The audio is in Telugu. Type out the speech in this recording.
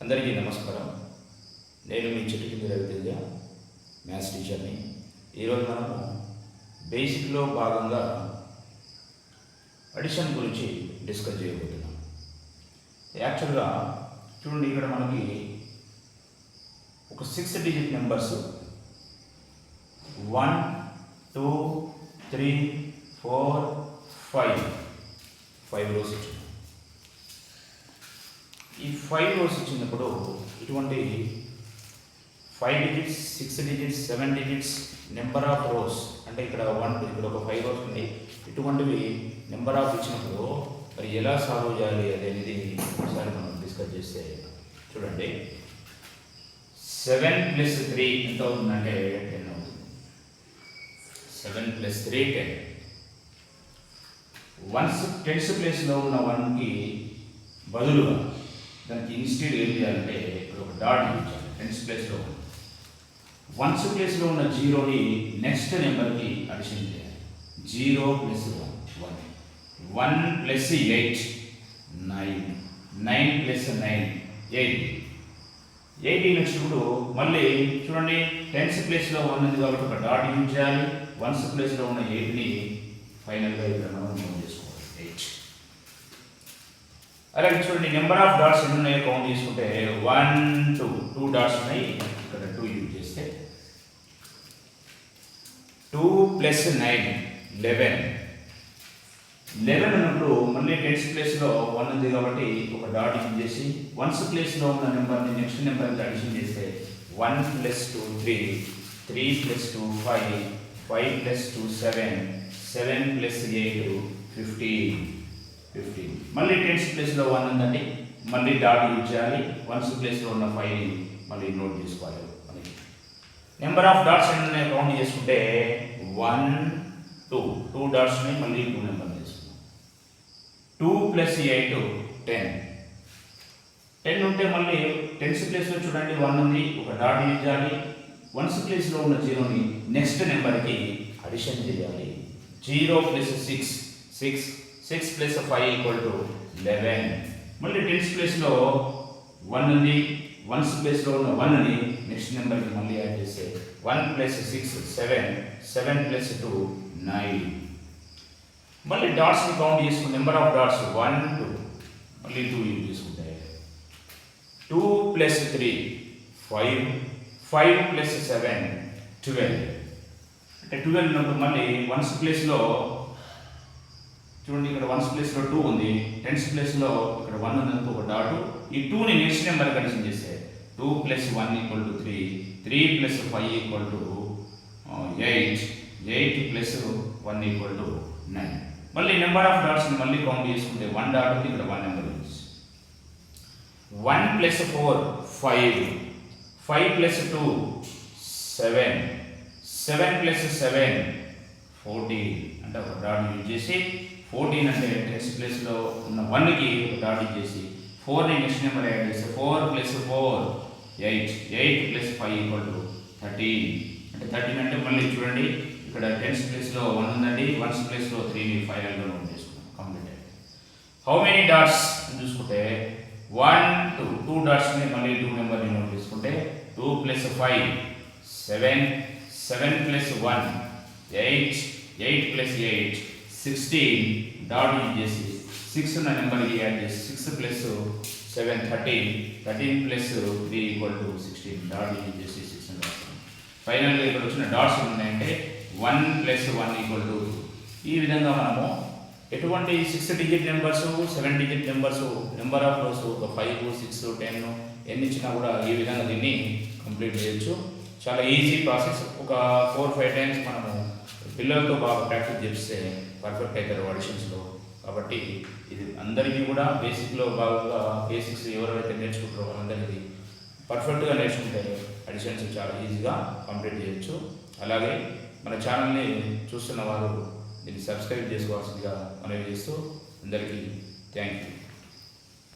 అందరికీ నమస్కారం. నేను మీ చిటికింది రవితేజ, మ్యాథ్స్ టీచర్ని. ఈరోజు మనము బేసిక్లో భాగంగా అడిషన్ గురించి డిస్కస్ చేయబోతున్నాం. యాక్చువల్గా చూడండి, ఇక్కడ మనకి ఒక 6 డిజిట్ నెంబర్స్ 1 2 3 4 5 రోస్ ఇచ్చింది. ఈ 5 రోస్ ఇచ్చినప్పుడు ఇటువంటి 5 digits 6 digits 7 digits number of rose, అంటే ఇక్కడ 1 ఇక్కడ ఒక 5 రోస్ ఉన్నాయి. ఇటువంటివి నెంబర్ ఆఫ్ ఇచ్చినప్పుడు మరి ఎలా సాల్వ్ చేయాలి అనేది ఒకసారి మనం డిస్కస్ చేస్తే చూడండి. 7 + 3 ఎంత అవుతుందంటే 10 అవుతుంది. 7 + 3 10. వన్స్ టెన్స్ ప్లేస్లో ఉన్న 1కి బదులుగా దానికి ఇన్స్టెడ్ ఏం చేయాలంటే ఇక్కడ ఒక డాట్ ఇచ్చాలి. టెన్స్ ప్లేస్లో వన్స్ ప్లేస్లో ఉన్న 0ని నెక్స్ట్ నెంబర్కి అడిషన్ చేయాలి. 0 + 1 1 + 8 9 9 + 9 8 8 నెక్స్ట్ ఇప్పుడు మళ్ళీ చూడండి, టెన్స్ ప్లేస్లో 1 ఉంది కాబట్టి ఒక డాట్ యూజ్ చేయాలి. వన్స్ ప్లేస్లో ఉన్న 8ని ఫైనల్గా ఇక్కడ మనం నోట్ చేసుకోవాలి 8. అలాగే చూడండి, నెంబర్ ఆఫ్ డాట్స్ ఎన్ని ఉన్నాయో కౌంట్ చేసుకుంటే 1 2 డాట్స్ ఉన్నాయి. ఇక్కడ 2 యూజ్ చేస్తే 2 + 9 11 ఉన్నప్పుడు మళ్ళీ టెన్స్ ప్లేస్లో 1 ఉంది కాబట్టి ఒక డాట్ యూజ్ చేసి వన్స్ ప్లేస్లో ఉన్న నెంబర్ని నెక్స్ట్ నెంబర్కి అడిషన్ చేస్తే 1 + 2 3 3 + 2 5 5 + 2 7 7 + 8 15. మళ్ళీ టెన్స్ ప్లేస్లో 1 ఉందండి, మళ్ళీ డాట్ యూజ్ చేయాలి. వన్స్ ప్లేస్లో ఉన్న 5ని మళ్ళీ నోట్ చేసుకోవాలి. మనకి నెంబర్ ఆఫ్ డాట్స్ ఎన్ని కౌంట్ చేసుకుంటే 1 2 డాట్స్ని మళ్ళీ 2 నెంబర్ చేసుకున్నాం. 2 + 8 10 ఉంటే మళ్ళీ టెన్స్ ప్లేస్లో చూడండి 1 ఉంది, ఒక డాట్ యూజ్ చేయాలి. వన్స్ ప్లేస్లో ఉన్న 0ని నెక్స్ట్ నెంబర్కి అడిషన్ చేయాలి. 0 + 6 6 + 5 = 11. మళ్ళీ టెన్స్ ప్లేస్లో 1 ఉంది, వన్స్ ప్లేస్లో ఉన్న 1ని నెక్స్ట్ నెంబర్కి మళ్ళీ యాడ్ చేస్తే 1 + 6 7 7 + 2 9. మళ్ళీ డాట్స్ని కౌంట్ చేసుకుని నెంబర్ ఆఫ్ డాట్స్ 1 2 మళ్ళీ 2 యూజ్ చేసుకుంటే 2 + 3 5 5 + 7 12. అంటే 12 ఉన్నప్పుడు మళ్ళీ వన్స్ ప్లేస్లో చూడండి, ఇక్కడ వన్స్ ప్లేస్లో 2 ఉంది, టెన్స్ ప్లేస్లో ఇక్కడ 1 ఉన్నందుకు ఒక డాట్. ఈ 2ని నెక్స్ట్ నెంబర్ కడిషన్ చేస్తే 2 + 1 = 3 3 + 5 = 8 8 + 1 = 9. మళ్ళీ నెంబర్ ఆఫ్ డాట్స్ని మళ్ళీ కౌంట్ చేసుకుంటే 1 డాట్ ఉంది, ఇక్కడ 1 నెంబర్ ఉంది. 1 + 4 5 5 + 2 7 7 + 7 14. అంటే ఒక డాట్ యూజ్ చేసి 14 అంటే టెన్స్ ప్లేస్లో ఉన్న 1కి ఒక డాట్ యూజ్ చేసి 4ని నెక్స్ట్ నెంబర్ యాడ్ చేస్తే 4 + 4 8 8 + 5 = 13. అంటే 13 అంటే మళ్ళీ చూడండి, ఇక్కడ టెన్స్ ప్లేస్లో 1 ఉందండి, వన్స్ ప్లేస్లో 3ని ఫైనల్గా నోట్ చేసుకున్నాం. కంప్లీట్. హౌ మెనీ డాట్స్ అని చూసుకుంటే 1 2 డాట్స్ని మళ్ళీ 2 నెంబర్ని నోట్ చేసుకుంటే 2 + 5 7 7 + 1 8 8 + 8 16. డాట్ యూజ్ చేసి 6 ఉన్న నెంబర్కి యాడ్ చేసి 6 + 7 13 13 + 3 = 16. డాట్ యూజ్ చేసి 6 అని రాస్తాం. ఫైనల్గా ఇక్కడ వచ్చిన డాట్స్ ఉన్నాయంటే 1 + 1 = 2. ఈ విధంగా మనము ఎటువంటి 6 digit numbers 7 digit numbers number of rose ఒక 5 6 10 ఎన్ని ఇచ్చినా కూడా ఈ విధంగా దీన్ని కంప్లీట్ చేయొచ్చు. చాలా ఈజీ ప్రాసెస్. ఒక 4-5 టైమ్స్ మనము పిల్లలతో బాగా ప్రాక్టీస్ చేస్తే పర్ఫెక్ట్ అవుతారు అడిషన్స్లో. కాబట్టి ఇది అందరికీ కూడా బేసిక్లో బాగా బేసిక్స్ ఎవరైతే నేర్చుకుంటారో వాళ్ళందరికీ పర్ఫెక్ట్గా నేర్చుకుంటే అడిషన్స్ చాలా ఈజీగా కంప్లీట్ చేయొచ్చు. అలాగే మన ఛానల్ని చూస్తున్న వారు దీన్ని సబ్స్క్రైబ్ చేసుకోవాల్సిందిగా మనవి చేస్తూ అందరికీ థ్యాంక్ యూ.